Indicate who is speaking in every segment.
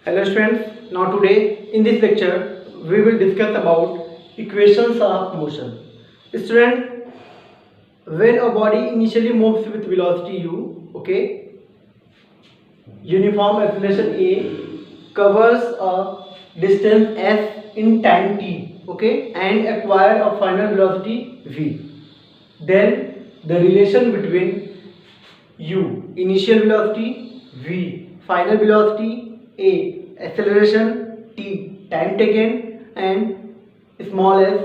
Speaker 1: Hello students, now today in this lecture we will discuss about equations of motion. Student, when a body initially moves with velocity u, okay, uniform acceleration a covers a distance s in time t, okay, and acquire a final velocity v. Then the relation between u initial velocity, v final velocity, a acceleration, t time taken, and small s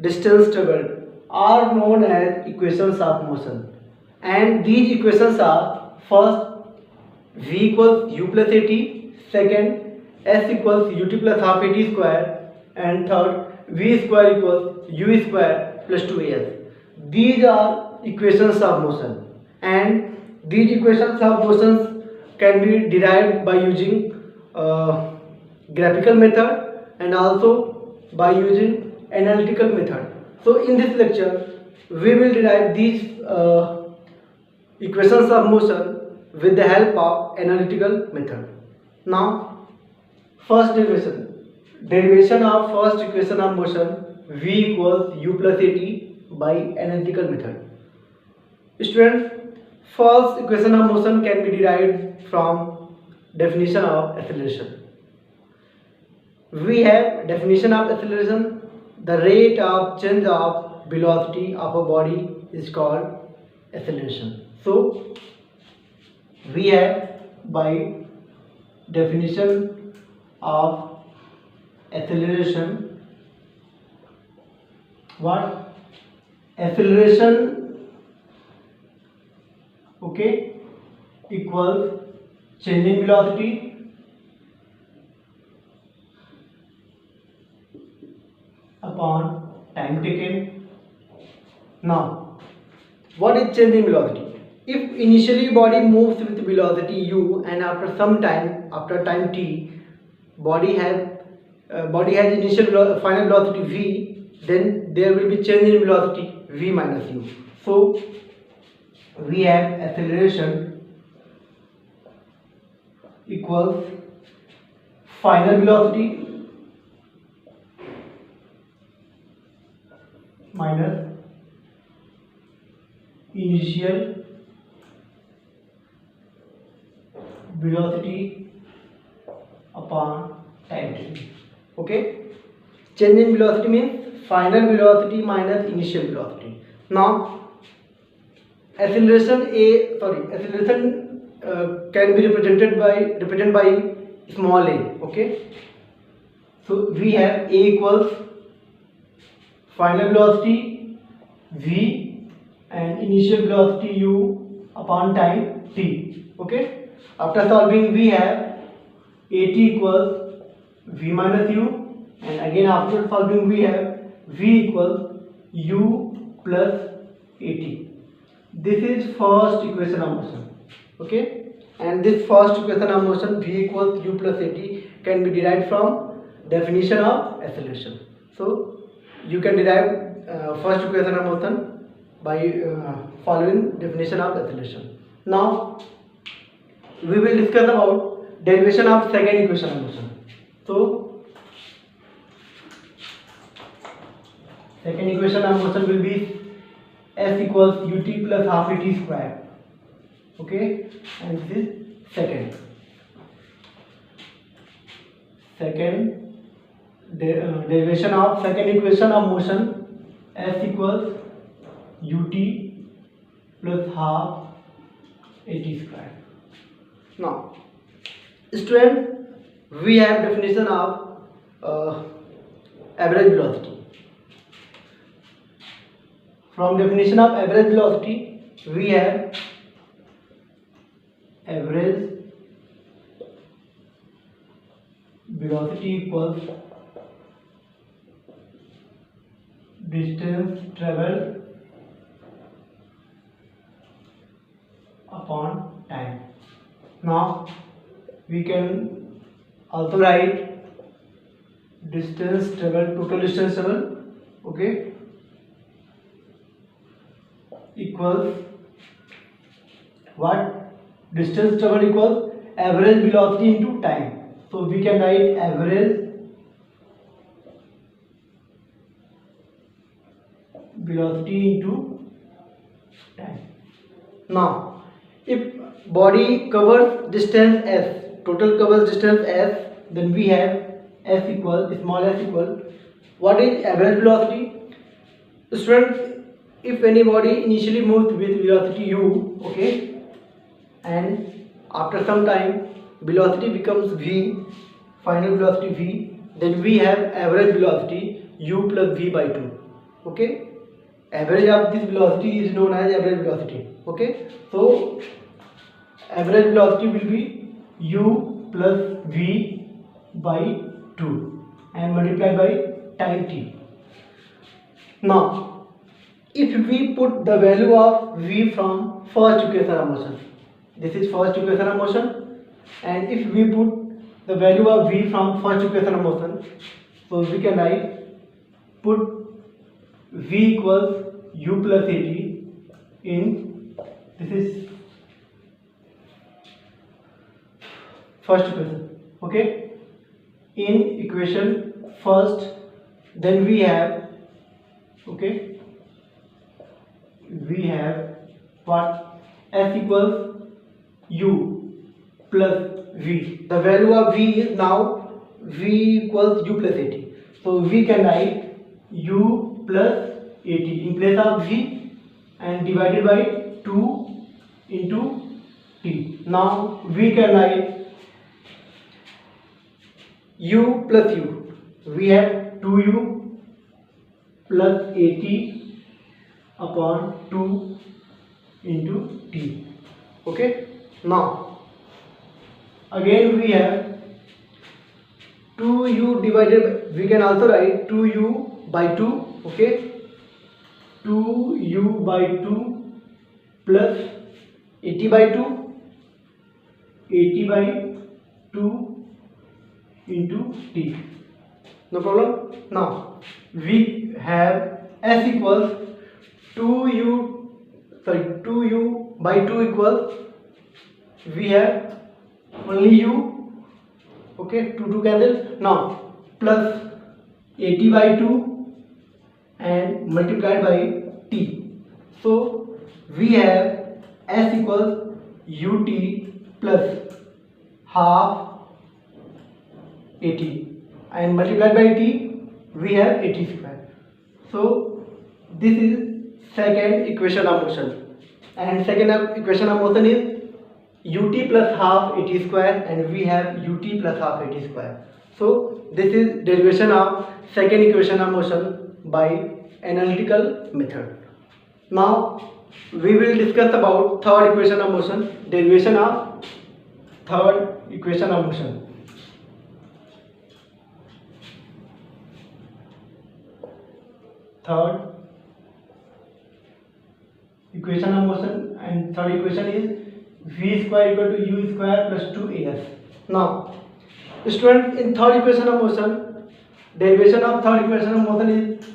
Speaker 1: distance traveled are known as equations of motion. And these equations are: first, v equals u plus at, second, s equals ut plus half at square, and third, v square equals u square plus 2as. These are equations of motion, and these equations of motions can be derived by using graphical method and also by using analytical method. So in this lecture we will derive these equations of motion with the help of analytical method. Now, first derivation of first equation of motion, v equals u plus at by analytical method. Students, first equation of motion can be derived from definition of acceleration. We have definition of acceleration: the rate of change of velocity of a body is called acceleration. So we have, by definition of acceleration, what? Acceleration, okay, equals change in velocity upon time taken. Now, what is change in velocity? If initially body moves with velocity u and after some time, after time t, body has initial final velocity v, then there will be change in velocity v minus u. So we have acceleration equals final velocity minus initial velocity upon time t. Okay, change in velocity means final velocity minus initial velocity. Now acceleration can be represented by small a. Okay, so we have a equals final velocity v and initial velocity u upon time t. Okay, after solving we have at equals v minus u, and again after solving we have v equals u plus at. This is first equation of motion. Okay, and this first equation of motion, v equals u plus at, can be derived from definition of acceleration. So you can derive first equation of motion by following definition of acceleration. Now we will discuss about derivation of second equation of motion. So second equation of motion will be s equals ut plus half at square. Okay, and this is second derivation of second equation of motion, s equals ut plus half at square. Now, student, we have definition of average velocity. From definition of average velocity, we have average velocity equals distance traveled upon time. Now we can also write distance traveled, total distance traveled, okay, equals what? Distance traveled equals average velocity into time. So we can write average velocity into time. Now, if body covers distance s, total covers distance s, then we have s equal, small s equal, what is average velocity? Students, if any body initially moves with velocity u, okay, and after some time velocity becomes v, final velocity v, then we have average velocity u plus v by 2, okay. Average of this velocity is known as average velocity, okay. So average velocity will be u plus v by 2 and multiplied by time t. Now if we put the value of v from first equation of motion, this is first equation of motion, and if we put the value of v from first equation of motion, so we can write, put v equals u plus at in, this is first equation, okay, in equation first, then we have, okay, we have what, s equals u plus v. The value of v is now v equals u plus at, so we can write u plus at in place of v and divided by 2 into t. Now we can write u plus u, we have 2u plus at upon 2 into t, okay. Now again we have 2u divided by, we can also write 2u by 2, okay, 2u by 2 plus 80 by 2, 80 by 2 into t, no problem. Now we have s equals 2u by 2 equals, we have only u, okay, 2 cancel. Now plus 80 by 2 and multiplied by t, so we have s equals ut plus half 80 and multiplied by t, we have 80 square. So this is second equation of motion, and second equation of motion is ut plus half 80 square, and we have ut plus half 80 square. So this is derivation of second equation of motion by analytical method. Now we will discuss about third equation of motion, derivation of third equation of motion. Third equation of motion, and third equation is v square equal to u square plus 2as. Now student, in third equation of motion, derivation of third equation of motion is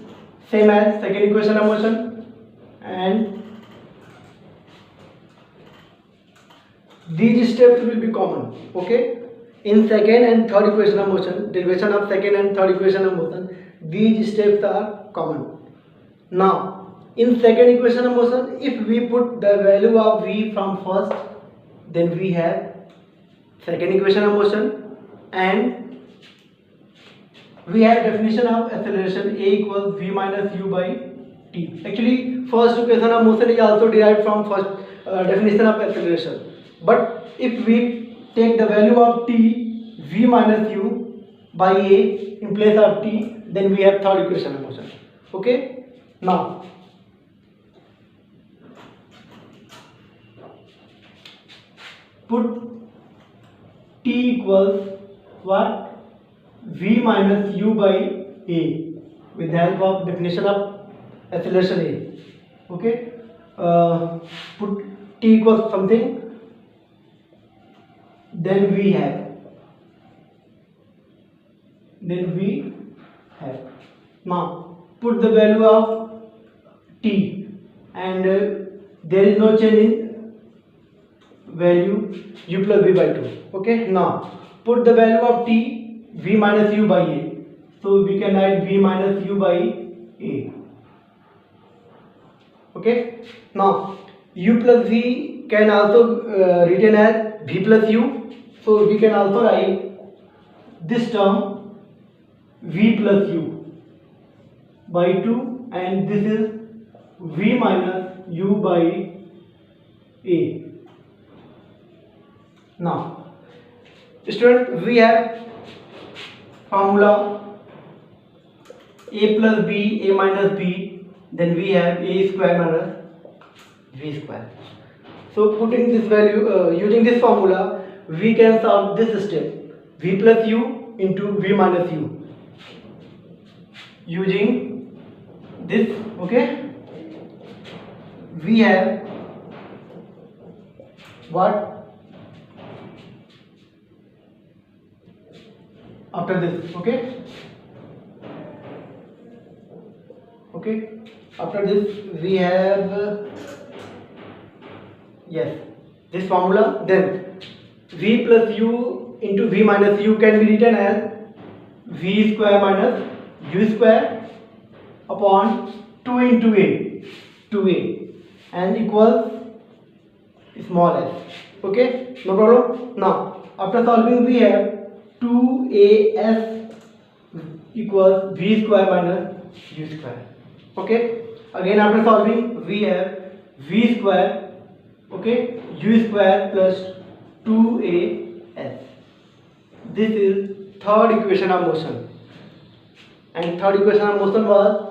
Speaker 1: same as second equation of motion, and these steps will be common, okay. In second and third equation of motion, derivation of second and third equation of motion, these steps are common. Now in second equation of motion, if we put the value of v from first, then we have second equation of motion, and we have definition of acceleration a equals v minus u by t. Actually first equation of motion is also derived from first definition of acceleration, but if we take the value of t, v minus u by a in place of t, then we have third equation of motion, okay. Now put t equals what, v minus u by a with the help of definition of acceleration a, okay. Put t equals something, then we have now put the value of t, and there is no change in value u plus v by 2, okay. Now put the value of t, v minus u by a. So we can write v minus u by a. Okay. Now u plus v can also written as v plus u. So we can also write this term v plus u by 2, and this is v minus u by a. Now student, we have formula a plus b, a minus b, then we have a square minus v square. So putting this value, using this formula, we can solve this step, v plus u into v minus u, using this. Okay, we have what after this. Okay, after this we have yes, this formula. Then v plus u into v minus u can be written as v square minus u square upon 2 into a, 2a, and equals small s. Okay, no problem. Now after solving, we have 2as equals v square minus u square. Okay, again after solving, we have v square, okay, u square plus 2as. This is third equation of motion, and third equation of motion was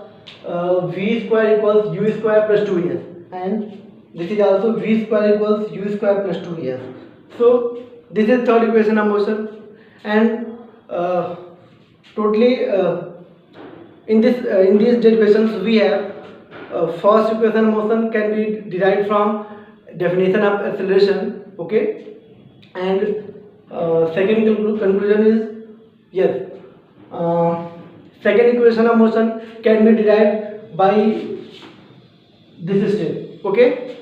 Speaker 1: v square equals u square plus 2as, and this is also v square equals u square plus 2as. So this is third equation of motion, and totally in these derivations we have first equation of motion can be derived from definition of acceleration. Okay, and second conclusion is yes, second equation of motion can be derived by this step. Okay,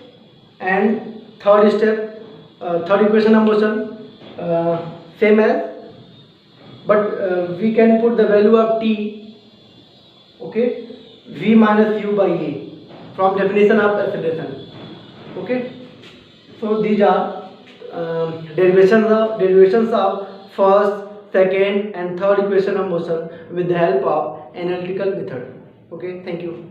Speaker 1: and third step, third equation of motion same as, but we can put the value of t, okay, v minus u by a, from definition of acceleration. Okay, so these are derivations of first, second and third equation of motion with the help of analytical method. Okay, thank you.